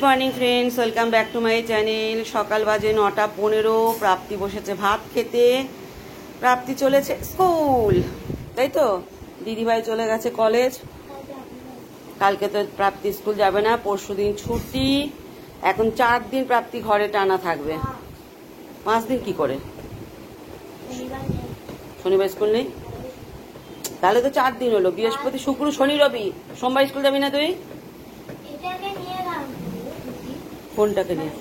Morning friends, welcome back to my channel. সকাল বাজে 9:15। প্রাপ্তি বসেছে ভাত খেতে। প্রাপ্তি চলেছে স্কুল, তাই তো? দিদিভাই চলে গেছে কলেজ। কালকে তো প্রাপ্তি স্কুল যাবে না, পরশুদিন ছুটি। এখন 4 দিন প্রাপ্তি ঘরে টানা থাকবে। 5 দিন কি করে? শনিবার স্কুল নেই, তাহলে তো 4 দিন হলো। বৃহস্পতি, শুক্র, শনি, রবি। সোমবার স্কুল যাবি না তুই? ফোনটাকে নিয়ে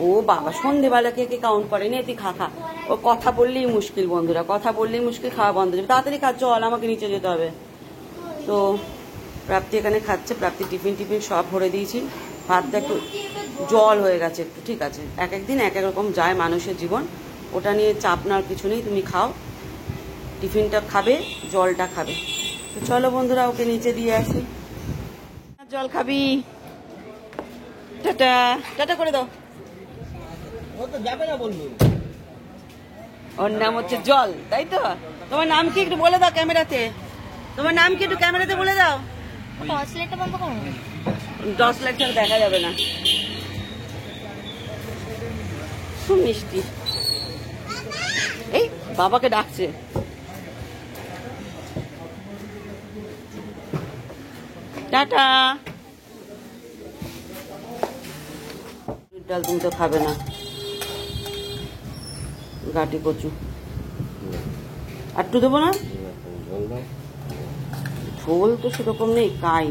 ও বাবা, সন্ধ্যেবেলা কে কাউন্ট করে নি? তুই খা খা। ও কথা বললেই মুশকিল বন্ধুরা, কথা বললেই মুশকিল। খাওয়া বন্ধ যাবে, তাড়াতাড়ি খা, চল, আমাকে নিচে যেতে হবে। তো প্রাপ্তি এখানে খাচ্ছে। প্রাপ্তি টিফিন সব ভরে দিয়েছি। ভাতটা একটু জল হয়ে গেছে একটু, ঠিক আছে। এক একদিন এক এক রকম যায় মানুষের জীবন, ওটা নিয়ে চাপ নেওয়ার কিছু নেই। তুমি খাও, টিফিনটা খাবে, জলটা খাবে। তো চলো বন্ধুরা, ওকে নিচে দিয়ে আসি। জল খাবি? টাটা টাটা করে দাও। ওর নাম হচ্ছে জল, তাই তো? তোমার নাম কি একটু বলে দাও ক্যামেরাতে। তোমার নাম কি একটু ক্যামেরাতে বলে দাও। টর্চ লাইট ছাড়া দেখা যাবে না। খুব মিষ্টি। এই বাবাকে ডাকছে। টাটা। ডাল তুমি তো খাবে না, গাটি কচু একটু দেবো না? ঝোল তো সেরকম নেই, কাই।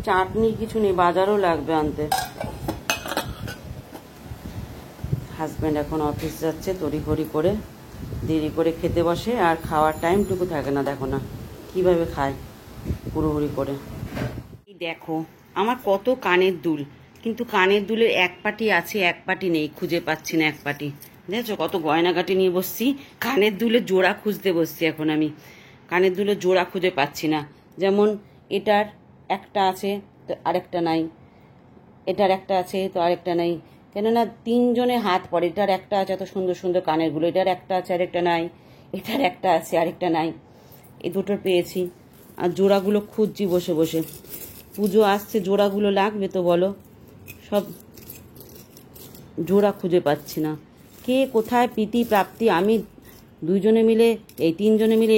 চাটনি কিছু নেই, বাজারও লাগবে আনতে। হাজব্যান্ড এখন অফিস যাচ্ছে, তড়িঘড়ি করে দেরি করে খেতে বসে, আর খাওয়ার টাইমটুকু থাকে না। দেখো না কিভাবে খায়, হুড়োহুড়ি করে। দেখো আমার কত কানের দুল, কিন্তু কানের দুলের এক পাটি আছে, এক পাটি নেই, খুঁজে পাচ্ছি না এক পাটি। দেখছো কত গয়নাগাটি নিয়ে বসছি, কানের দুলের জোড়া খুঁজতে বসছি এখন আমি। কানের দুলের জোড়া খুঁজে পাচ্ছি না। যেমন এটার একটা আছে তো আরেকটা নাই, এটার একটা আছে তো আরেকটা নাই। কেননা 3 জনে হাত পড়ে। এটার একটা আছে, এত সুন্দর সুন্দর কানেরগুলো, এটার একটা আছে আরেকটা নাই, এটার একটা আছে আরেকটা নাই। এই দুটোর পেয়েছি, আর জোড়াগুলো খুঁজছি বসে বসে। পুজো আসছে, জোড়াগুলো লাগবে তো বলো। সব জোড়া খুঁজে পাচ্ছি না। কে কোথায়, প্রীতি প্রাপ্তি আমি 2 জনে মিলে, এই 3 জনে মিলে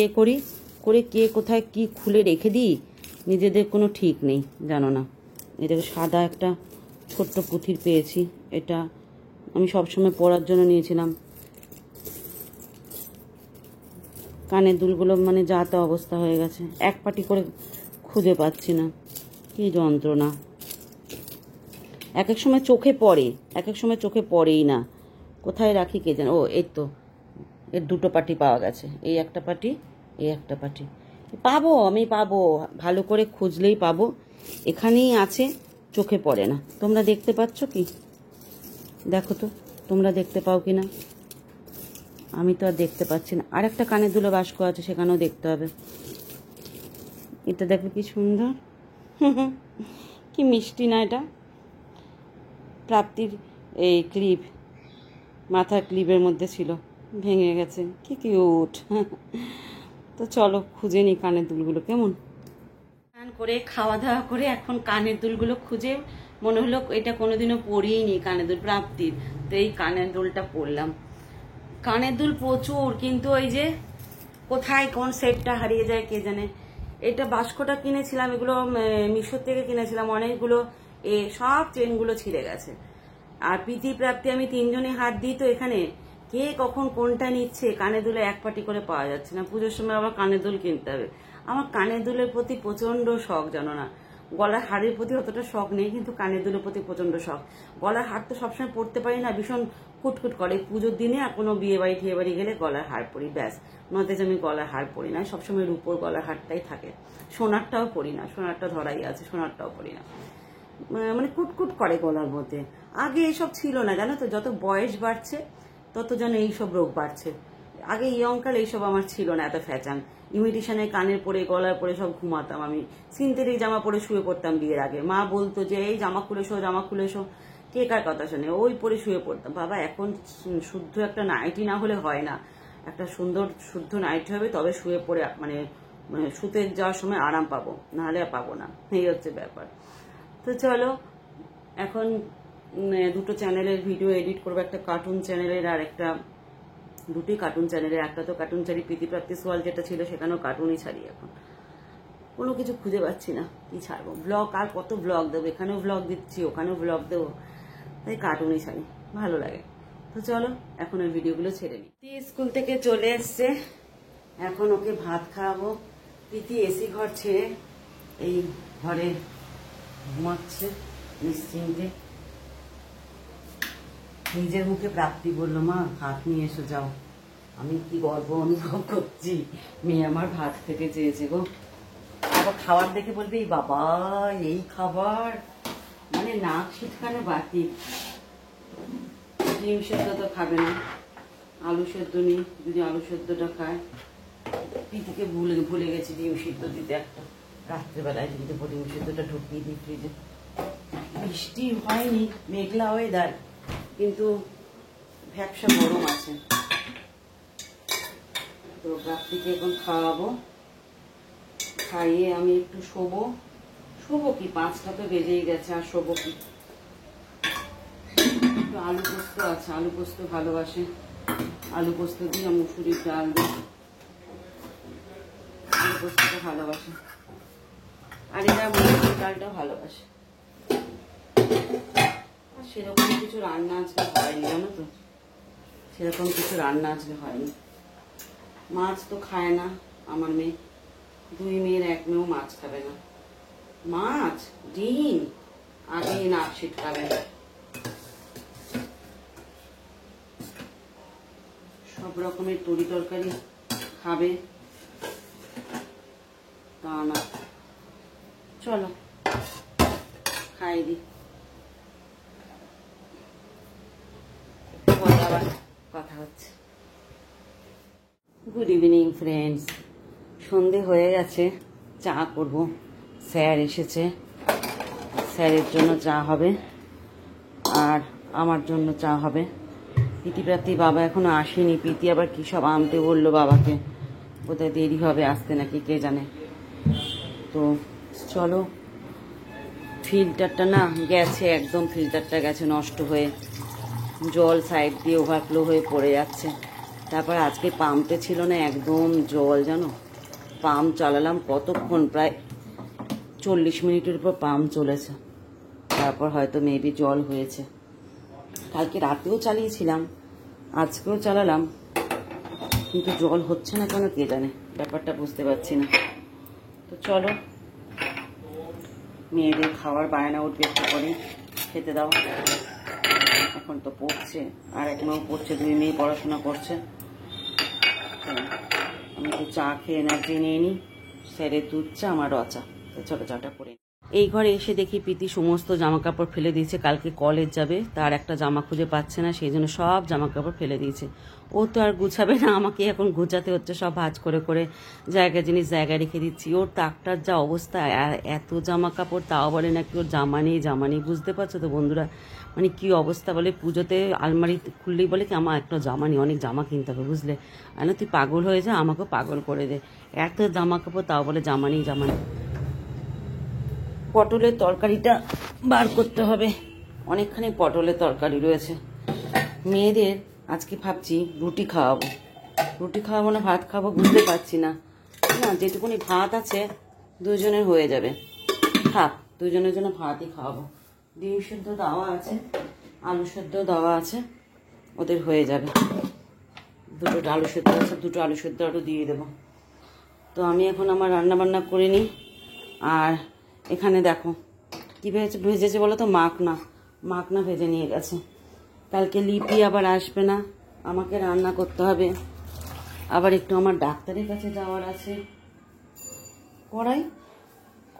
করে কে কোথায় কি খুলে রেখে দিই, নিজেদের কোনো ঠিক নেই, জানো না। এটাকে সাদা একটা ছোট্ট পুঁথির পেয়েছি, এটা আমি সবসময় পরার জন্য নিয়েছিলাম। কানের দুলগুলো মানে যা তা অবস্থা হয়ে গেছে, এক পাটি করে খুঁজে পাচ্ছি না। কি যন্ত্রণা। এক এক সময় চোখে পড়ে, এক এক সময় চোখে পড়েই না। কোথায় রাখি কে জানে। ও এই তো, এর 2টো পাটি পাওয়া গেছে, এই একটা পাটি, এই একটা পাটি। পাবো, আমি পাবো, ভালো করে খুঁজলেই পাবো। এখানেই আছে, চোখে পড়ে না। তোমরা দেখতে পাচ্ছ কি? দেখো তো তোমরা দেখতে পাও কি না? আমি তো আর দেখতে পাচ্ছি না। আর একটা কানের দুলে বাস্ক আছে, সেখানেও দেখতে হবে। এটা দেখো কি সুন্দর, কি মিষ্টি না এটা? প্রাপ্তির এই ক্লিপ, মাথার ক্লিপের মধ্যে ছিল, ভেঙে গেছে। কি কিউট। তো চলো খুঁজে নিই কানের দুলগুলো। কেমন স্নান করে খাওয়া দাওয়া করে এখন কানের দুলগুলো খুঁজে মনে হলো এটা কোনোদিনও পরিনি কানের দুল প্রাপ্তির, তো এই কানের দুলটা পরলাম। কানের দুল প্রচুর, কিন্তু ওই যে কোথায় কোন সেটটা হারিয়ে যায় কে জানে। এটা বাস্কটা কিনেছিলাম, এগুলো মিশো থেকে কিনেছিলাম অনেকগুলো, সব চেনগুলো ছিঁড়ে গেছে। আর প্রীতি প্রাপ্তি আমি 3 জনে হাত দিই, তো এখানে কে কখন কোনটা নিচ্ছে। কানের দুলে এক পাটি করে পাওয়া যাচ্ছে না। পুজোর সময় আবার কানের দুল কিনতে হবে। আমার কানের দুলের প্রতি প্রচন্ড শখ, জানো না। গলার হারের প্রতি অতটা শখ নেই, কিন্তু কানের দুলের প্রতি প্রচন্ড শখ। গলার হার তো সবসময় পরতে পারি না, ভীষণ কুটকুট করে। পুজোর দিনে আর কোনো বিয়ে বাড়ি ঠিয়ে বাড়ি গেলে গলার হার পরি, ব্যাস। নতে যে আমি গলার হার পরি না, সবসময় রূপোর গলার হারটাই থাকে। সোনারটাও পরি না, সোনারটা ধরাই আছে, সোনারটাও পরি না। মানে কুটকুট করে গলার মধ্যে। আগে এইসব ছিল না, জানো তো। যত বয়স বাড়ছে তত যেন এইসব রোগ বাড়ছে। আগে ইয়ংকাল এইসব আমার ছিল না, এত ফ্যাচাং। ইমিটেশনের কানের পরে গলার পরে সব ঘুমাতাম আমি। সিনথেটিক জামা পরে শুয়ে পড়তাম বিয়ের আগে। মা বলতো যে এই জামা খুলেছো, জামা খুলেছো। কে কার কথা শোনে, ওই পরে শুয়ে পড়তাম। বাবা এখন শুদ্ধ একটা নাইটি না হলে হয় না। একটা সুন্দর শুদ্ধ নাইটি হবে, তবে শুয়ে পড়ে মানে মানে শুতে যাওয়ার সময় আরাম পাবো, নাহলে আর পাবো না, এই হচ্ছে ব্যাপার। তো চলো এখন দুটো চ্যানেলের ভিডিও এডিট করবো, একটা কার্টুন চ্যানেলের আর একটা, দুটি কার্টুন চ্যানেলের। একটা তো কার্টুন ছাড়ি প্রীতি প্র্যাকটিস ওয়ার্ল্ড যেটা ছিল, সেখানেও কার্টুনই ছাড়ি। এখন কোনো কিছু খুঁজে পাচ্ছি না কি ছাড়বো, ব্লগ আর কত ব্লগ দেবো, এখানেও ব্লগ দিচ্ছি ওখানেও ব্লগ দেবো, তাই কার্টুনই ছাড়ি, ভালো লাগে। তো চলো এখন ওই ভিডিওগুলো ছেড়ে নিই। স্কুল থেকে চলে এসছে, এখন ওকে ভাত খাওয়াবো। প্রীতি এসি ঘর ছেড়ে এই ঘরে ঘুমাচ্ছে নিশ্চিন্তে। নিজের মুখে প্রাপ্তি বললো, মা ভাত নিয়ে এসো যাও। আমি কি গর্ব অনুভব করছি, মেয়ে আমার ভাত খেতে চেয়েছে গো। আবার খাবার দেখে বলবে এই বাবা এই খাবার, মানে নাক ছিটকানো বাতি। ডিম সেদ্ধ তো খাবে না, আলু সেদ্ধ নেই, যদি আলু সেদ্ধটা খায়। প্রীতিকে ভুলে গেছি ডিম সিদ্ধ দিতে একটা, রাত্রেবেলায় দিয়ে দেবো ডিম সিদ্ধটা, ঢুকিয়ে দিই ফ্রিজে। বৃষ্টি হয়নি, মেঘলা ওয়েদার, কিন্তু ভ্যাপসা গরম আছে। তো প্রাপ্তিকে এখন খাওয়াবো, খাইয়ে আমি একটু শোবো কি 5টা তো বেজেই গেছে, আর শোবো কি। একটু আলু পোস্ত আছে, আলু পোস্ত ভালোবাসে, আলু পোস্ত দিয়ে মুসুরির ডাল দিই, আলু পোস্তটা ভালোবাসে। আর এরা মুসুরির ডালটাও ভালোবাসে। সেরকম কিছু রান্না আজকে হয়নি, জানো তো, সেরকম কিছু রান্না আজকে হয়নি। মাছ তো খায় না আমার মেয়ে, 2 মেয়ের 1 মেয়েও মাছ খাবে না। মাছ ডিম আগে নাক ছিটকাবে, সব রকমের তরি তরকারি খাবে, তা না। চলো খাইয়ে দিই, আবার কথা হচ্ছে। গুড ইভিনিং ফ্রেন্ডস, সন্ধে হয়ে গেছে, চা করব। স্যার এসেছে, স্যারের জন্য চা হবে আর আমার জন্য চা হবে। প্রীতি প্রাপ্তি বাবা এখনো আসেনি, প্রীতি আবার কী সব আনতে বললো বাবাকে, বোধহয় দেরি হবে আসতে নাকি কে জানে। তো চলো, ফিল্টারটা না গেছে একদম, ফিল্টারটা গেছে নষ্ট হয়ে, জল সাইড দিয়ে ওভারফ্লো হয়ে পড়ে যাচ্ছে। তারপর আজকে পাম্পে ছিল না একদম জল, জানো, পাম্প চালালাম কতক্ষণ, প্রায় 40 মিনিটের উপর পাম্প চলেছে, তারপর হয়তো মেবি জল হয়েছে। কালকে রাতেও চালিয়েছিলাম, আজকেও চালালাম, কিন্তু জল হচ্ছে না কেন কে জানে, ব্যাপারটা বুঝতে পারছি না। তো চলো, মেয়েদের খাওয়ার বায়না উঠবে একটু পরে, খেতে দাও। এখন তো পড়ছে, আর 1 মেয়েও পড়ছে, 2 মেয়ে পড়াশোনা করছে। আমি একটু চা খেয়ে এনার্জি নিয়ে নিই, স্যারের দুধ চা, আমার রচা। তো চলো চাটা করে। এই ঘরে এসে দেখি প্রীতি সমস্ত জামা কাপড় ফেলে দিয়েছে, কালকে কলেজ যাবে, তার একটা জামা খুঁজে পাচ্ছে না, সেই জন্য সব জামা কাপড় ফেলে দিয়েছে। ও তো আর গুছাবে না, আমাকে এখন গুছাতে হচ্ছে, সব ভাঁজ করে করে জিনিস জায়গায় রেখে দিচ্ছি। ওর তাকটার যা অবস্থা, এত জামা কাপড়, তাও বলে নাকি ওর জামা নেই। বুঝতে পারছো তো বন্ধুরা, মানে কি অবস্থা। বলে পুজোতে আলমারি খুললেই বলে কি আমার একটা জামা নেই, অনেক জামা কিনতে হবে বুঝলে, আর না তুই পাগল হয়ে যা, আমাকেও পাগল করে দে, এত জামা কাপড়, তাও বলে জামা নেই। পটলের তরকারিটা বার করতে হবে, অনেকখানি পটলের তরকারি রয়েছে। মেয়েদের আজকে ভাবছি রুটি খাওয়াবো না ভাত খাবো বুঝতে পারছি না, যেটুকুনি ভাত আছে 2 জনের হয়ে যাবে, থাক 2 জনের জন্য ভাতই খাওয়াবো। ডিম সেদ্ধ দেওয়া আছে, আলু সেদ্ধ দেওয়া আছে, ওদের হয়ে যাবে। 2টো আলু সেদ্ধ আছে, 2টো আলু সেদ্ধ আরও দিয়ে দেবো। তো আমি এখন আমার রান্নাবান্না করে নিই। আর এখানে দেখো কী ভেজেছে বলো তো, মাখনা ভেজে নিয়ে গেছে। কালকে লিপি আবার আসবে না, আমাকে রান্না করতে হবে। আবার একটু আমার ডাক্তারের কাছে যাওয়ার আছে।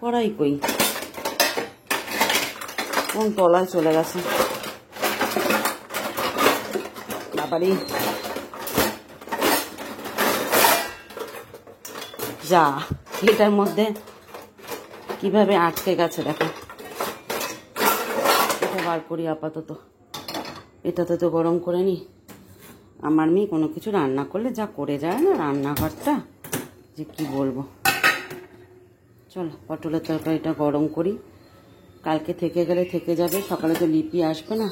কড়াই কই, কোন তলায় চলে গেছে বাবারি, যা এটার মধ্যে কিভাবে আটকে গেছে দেখো। এটা বার করি আপাতত, এটাতে তো গরম করে নি। আমার মেয়ে কোনো কিছু রান্না করলে যা করে যায় না রান্নাঘরটা, যে কি বলবো। চলো পটলের তরকারিটা গরম করি, কালকে থেকে গেলে থেকে যাবে, সকালে তো লিপি আসবে না,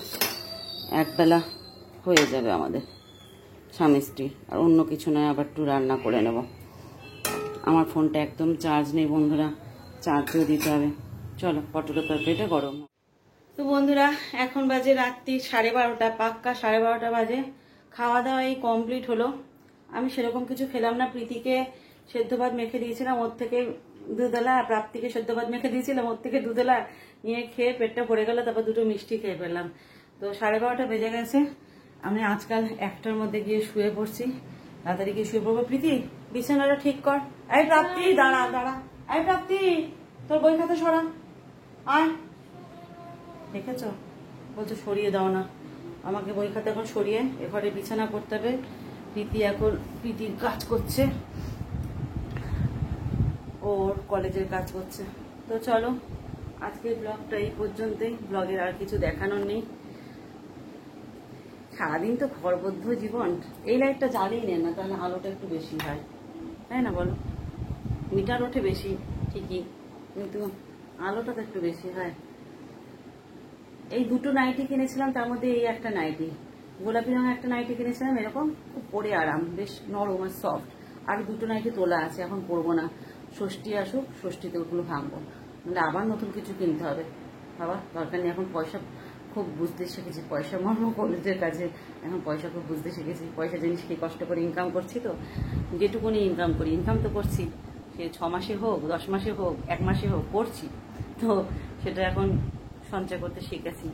একবেলা হয়ে যাবে আমাদের স্বামী স্ত্রী, আর অন্য কিছু নয়, আবার একটু রান্না করে নেব। আমার ফোনটা একদম চার্জ নেই বন্ধুরা, চার্জও দিতে হবে। চলো পটলের তরকারিটা গরম। তো বন্ধুরা এখন বাজে রাত্রি 12:30, পাক্কা 12:30 বাজে। খাওয়া দাওয়া এই কমপ্লিট হলো। আমি সেরকম কিছু খেলাম না, প্রীতিকে সেদ্ধ ভাত মেখে দিয়েছিলাম, ওর থেকে দুধেলা, প্রাপ্তিকে সেদ্ধ ভাত মেখে দিয়েছিলাম, ওর থেকে দুধেলা নিয়ে খেয়ে পেটটা ভরে গেল, তারপর দুটো মিষ্টি খেয়ে ফেললাম। তো 12:30 বেজে গেছে। আমি আজকাল 1টার মধ্যে গিয়ে শুয়ে পড়ছি, তাড়াতাড়ি গিয়ে শুয়ে পড়বো। প্রীতি বিছানাটা ঠিক কর। এই প্রাপ্তি দাঁড়া দাঁড়া, এই প্রাপ্তি তোর বই খাতা সরা, আয়। দেখেছ বলছো সরিয়ে দাও না, আমাকে বই খাতা এখন সরিয়ে এঘরে বিছানা করতে হবে। প্রীতি এখন প্রীতির কাজ করছে, ওর কলেজের কাজ করছে। তো চলো আজকের ব্লগটা এই পর্যন্তই, ব্লগের আর কিছু দেখানোর নেই। সারাদিন তো ঘরবদ্ধ জীবন, এই লাইটটা জ্বালিয়ে নেন না, তাহলে আলোটা একটু বেশি হয়, তাই না বলো? মিটার ওঠে বেশি ঠিকই, কিন্তু আলোটা তো একটু বেশি হয়। এই দুটো নাইটি কিনেছিলাম, তার মধ্যে এই একটা নাইটি, গোলাপি রঙের একটা নাইটি কিনেছিলাম, এরকম খুব পরে আরাম, বেশ নরম আর সফট। আর দুটো নাইটি তোলা আছে, এখন পরবো না, ষষ্ঠী আসুক, ষষ্ঠীতে ওগুলো ভাঙবো, নাহলে আবার নতুন কিছু কিনতে হবে। বাবা দরকার নেই, এখন পয়সা খুব বুঝতে শিখেছি, পয়সা মর্ম কলেজের কাছে, এখন পয়সা খুব বুঝতে শিখেছি। পয়সা জিনিস কি কষ্ট করে ইনকাম করছি, তো যেটুকুনি ইনকাম করি, ইনকাম তো করছি, সে 6 মাসে হোক, 10 মাসে হোক, 1 মাসে হোক, করছি। তো সেটা এখন সঞ্চয় করতে শিখেছি।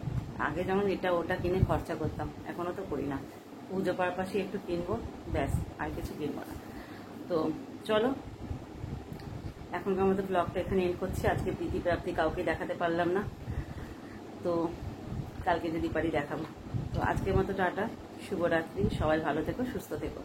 আগে যেমন এটা ওটা কিনে খরচা করতাম, এখনো তো করি না, পুজো পারপাসে একটু কিনবো, ব্যাস, আর কিছু কিনবো না। তো চলো এখনকার মতো ব্লগটা এখানে এন্ড করছি। আজকে প্রীতি প্রাপ্তি কাউকে দেখাতে পারলাম না, তো কালকে যদি পারি দেখাবো। তো আজকের মতো টাটা, শুভরাত্রি, সবাই ভালো থেকো, সুস্থ থেকো।